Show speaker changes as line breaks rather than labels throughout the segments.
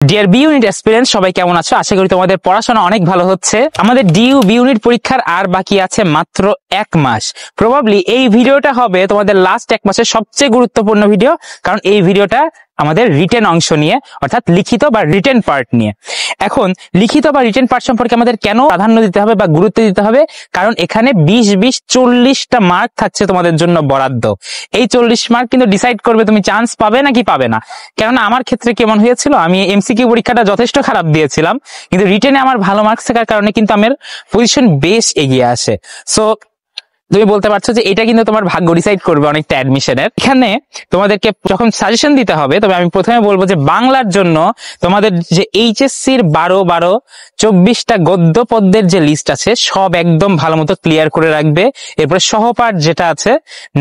Deer B unit experience, সবাই কেমন আছো? আশা করি তোমাদের পড়াশোনা অনেক ভালো হচ্ছে। আমাদের ডিইউ বি ইউনিট পরীক্ষার আর বাকি আছে মাত্র 1 মাস। প্রবাবলি এই ভিডিওটা হবে তোমাদের লাস্ট 1 মাসের সবচেয়ে গুরুত্বপূর্ণ ভিডিও, কারণ এই ভিডিওটা আমাদের রিটেন অংশ নিয়ে, অর্থাৎ লিখিত বা রিটেন পার্ট নিয়ে। এখন লিখিত বা রিটেন পার্ট সম্পর্কে আমাদের কেন প্রাধান্য দিতে হবে বা গুরুত্ব দিতে হবে? কারণ এখানে 20-40টা মার্ক থাকছে তোমাদের জন্য বরাদ্দ। এই 40 মার্ক কিন্তু ডিসাইড করবে তুমি চান্স পাবে নাকি পাবে না। কেননা আমার ক্ষেত্রে কেমন হয়েছিল, আমি এমসিকিউ পরীক্ষাটা যথেষ্ট খারাপ দিয়েছিলাম, কিন্তু রিটেনে আমার ভালো মার্কস থাকার কারণে কিন্তু আমার পজিশন বেশ এগিয়ে আসে। সো তুমি বলতে পারছো যে এটা কিন্তু তোমার ভাগ্য ডিসাইড করবে অনেকটা অ্যাডমিশনের। এখানে তোমাদেরকে যখন সাজেশন দিতে হবে, তবে আমি প্রথমে বলবো যে বাংলার জন্য তোমাদের যে এইচএসসির 12-24টা গদ্য পদ্যের যে লিস্ট আছে সব একদম ভালো মতো ক্লিয়ার করে রাখবে। এরপরে সহপাঠ যেটা আছে,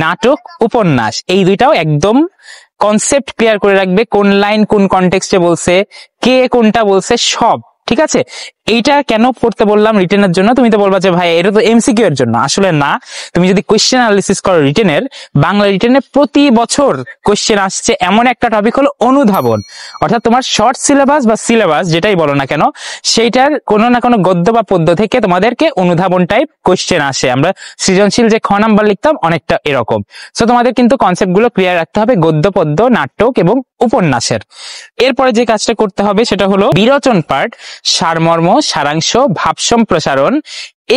নাটক, উপন্যাস, এই দুইটাও একদম কনসেপ্ট ক্লিয়ার করে রাখবে। কোন লাইন কোন কনটেক্সটে বলছে, কে কোনটা বলছে, সব ঠিক আছে। এইটা কেন পড়তে বললাম রিটেনের জন্য? তুমি তো বলবা যে ভাই এটা তো এমসিকিউ এর জন্য। আসলে না, তুমি যদি কোশ্চেন অ্যানালিসিস করো রিটেনের, বাংলা রিটেনে প্রতি বছর কোশ্চেন আসছে এমন একটা টপিক হলো অনুধাবন। অর্থাৎ তোমার শর্ট সিলেবাস বা সিলেবাস যেটাই বলো না কেন, সেইটার কোনো না কোনো গদ্য বা পদ্য থেকে তোমাদেরকে অনুধাবন টাইপ কোশ্চেন আসে। আমরা সৃজনশীল যে খ নাম্বার লিখতাম অনেকটা এরকম। সো তোমাদের কিন্তু কনসেপ্ট গুলো ক্লিয়ার রাখতে হবে গদ্য, পদ্য, নাটক এবং উপন্যাসের। এরপরে যে কাজটা করতে হবে সেটা হলো বিরোচন পার্ট, সারমর্ম, সারাংশ, ভাব সম্প্রসারণ,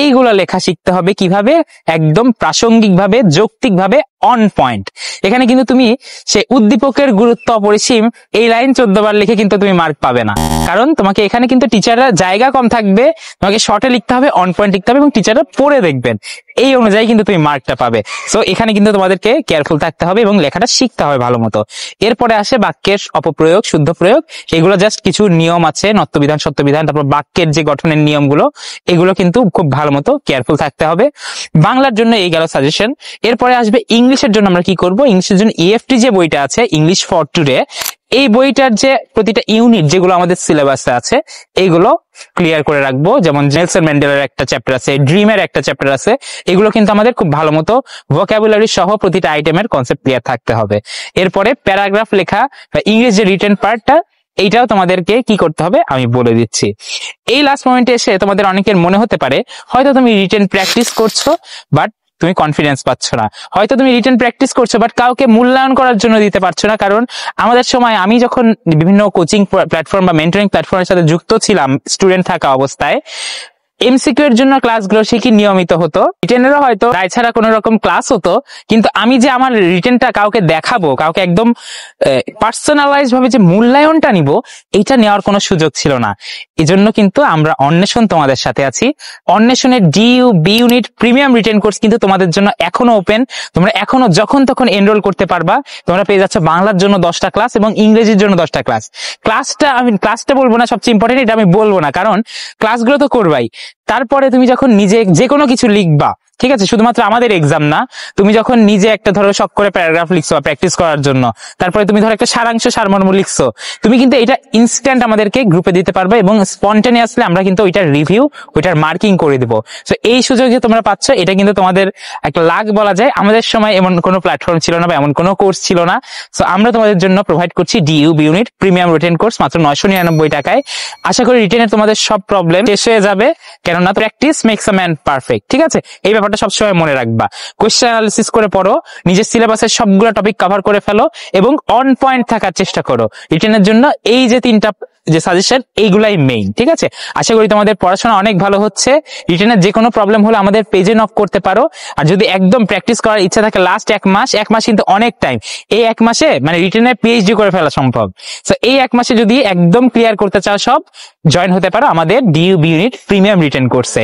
এইগুলো লেখা শিখতে হবে। কিভাবে? একদম প্রাসঙ্গিক ভাবে, যৌক্তিক ভাবে, অন পয়েন্ট। এখানে কিন্তু তুমি সে উদ্দীপকের গুরুত্ব অপরিসীম এই লাইন 14 বার লিখে কিন্তু তুমি মার্ক পাবে না, কারণ তোমাকে এখানে কিন্তু টিচাররা জায়গা কম থাকবে, তোমাকে শর্টে লিখতে হবে, অন পয়েন্ট লিখতে হবে এবং টিচাররা পড়ে দেখবেন, এই অনুযায়ী কিন্তু তুমি মার্কটা পাবে। সো এখানে কিন্তু তোমাদেরকে কেয়ারফুল থাকতে হবে এবং লেখাটা শিখতে হবে ভালো মতো। এরপরে আসে বাক্যের অপপ্রয়োগ, শুদ্ধ প্রয়োগ। এগুলো জাস্ট কিছু নিয়ম আছে, নত্যবিধান, সত্যবিধান, তারপর বাক্যের যে গঠনের নিয়মগুলো, এগুলো কিন্তু খুব ভালো মতো কেয়ারফুল থাকতে হবে। বাংলার জন্য এই গেল সাজেশন। এরপরে আসবে ইংলিশের জন্য আমরা কি করব। ইংলিশের জন্য ইএফটি যে বইটা আছে, ইংলিশ ফর টুডে, এই বইটার যে প্রতিটা ইউনিট যেগুলো আমাদের সিলেবাসে আছে এইগুলো ক্লিয়ার করে রাখবো। যেমন নেলসন ম্যান্ডেলার একটা চ্যাপ্টার আছে, ড্রিমের একটা চ্যাপ্টার আছে, এগুলো কিন্তু আমাদের খুব ভালো মতো ভোকাবুলারি সহ প্রতিটা আইটেমের কনসেপ্ট ক্লিয়ার থাকতে হবে। এরপরে প্যারাগ্রাফ লেখা, ইংলিশ যে রিটেন পার্টটা, এইটাও তোমাদেরকে কি করতে হবে আমি বলে দিচ্ছি। এই লাস্ট মোমেন্টে এসে তোমাদের অনেকের মনে হতে পারে হয়তো তুমি রিটেন প্র্যাকটিস করছো বাট তুমি কনফিডেন্স পাচ্ছ না, হয়তো তুমি রিটেন প্র্যাকটিস করছো বাট কাউকে মূল্যায়ন করার জন্য দিতে পারছো না। কারণ আমাদের সময়, আমি যখন বিভিন্ন কোচিং প্ল্যাটফর্ম বা মেন্টরিং প্ল্যাটফর্মের সাথে যুক্ত ছিলাম স্টুডেন্ট থাকা অবস্থায়, এমসিকিউ এর জন্য ক্লাসগুলো সে কি নিয়মিত হতো, রিটেনেরও হয়তো দায় ছাড়া কোনো রকম ক্লাস হতো, কিন্তু আমি যে আমার রিটেনটা কাউকে দেখাবো, কাউকে একদম পার্সোনালাইজ ভাবে যে মূল্যায়নটা নিব, এইটা নেওয়ার কোনো সুযোগ ছিল না। এজন্য কিন্তু আমরা অন্বেষণ তোমাদের সাথে আছি। অন্বেষণের DU B unit premium written course কিন্তু তোমাদের জন্য এখনো ওপেন। তোমরা এখনো যখন তখন এনরোল করতে পারবা। তোমরা পেয়ে যাচ্ছ বাংলার জন্য 10টা ক্লাস এবং ইংরেজির জন্য 10টা ক্লাস। ক্লাসটা বলবো না সবচেয়ে ইম্পর্টেন্ট, এটা আমি বলবো না, কারণ ক্লাসগুলো তো করবাই। তারপরে তুমি যখন নিজে যে কোনো কিছু লিখবা, ঠিক আছে, শুধুমাত্র আমাদের এক্সাম না, তুমি যখন নিজে একটা ধরো শখ করে প্যারাগ্রাফ লিখছো প্র্যাকটিস করার জন্য, তারপরে তুমি ধরো একটা সারাংশ সারমর্ম লিখছো, তুমি কিন্তু এটা ইনস্ট্যান্ট আমাদেরকে গ্রুপে দিতে পারবে এবং স্পন্টেনিয়াসলি আমরা কিন্তু ওইটার রিভিউ, ওইটার মার্কিং করে দেবো। সো এই সুযোগ যে তোমরা পাচ্ছ, এটা কিন্তু তোমাদের একটা লাক বলা যায়। আমাদের সময় এমন কোনো প্ল্যাটফর্ম ছিল না বা এমন কোনো কোর্স ছিল না। সো আমরা তোমাদের জন্য প্রোভাইড করছি DU B unit premium written course মাত্র 999 টাকায়। আশা করি রিটেনের তোমাদের সব প্রবলেম শেষ হয়ে যাবে, কেননা practice makes a man perfect. ঠিক আছে, এই ব্যাপারটা সবসময় মনে রাখবা। কোশ্চেন অ্যানালিসিস করে পড়ো, নিজের সিলেবাসের সবগুলো টপিক কভার করে ফেলো এবং অন পয়েন্ট থাকার চেষ্টা করো। রিটেনের জন্য এই যে 3টা যে সাজেশন, এইগুলাই মেইন। ঠিক আছে, আশা করি তোমাদের পড়াশোনা অনেক ভালো হচ্ছে। রিটেনের যে কোনো প্রবলেম হলে আমাদের পেজে নক করতে পারো। আর যদি একদম প্র্যাকটিস করার ইচ্ছা থাকে, লাস্ট 1 মাস কিন্তু অনেক টাইম, এই 1 মাসে মানে রিটেনের পিএইচডি করে ফেলা সম্ভব। সো এই 1 মাসে যদি একদম ক্লিয়ার করতে চাও সব, জয়েন হতে পারো আমাদের DU B unit premium written কোর্সে।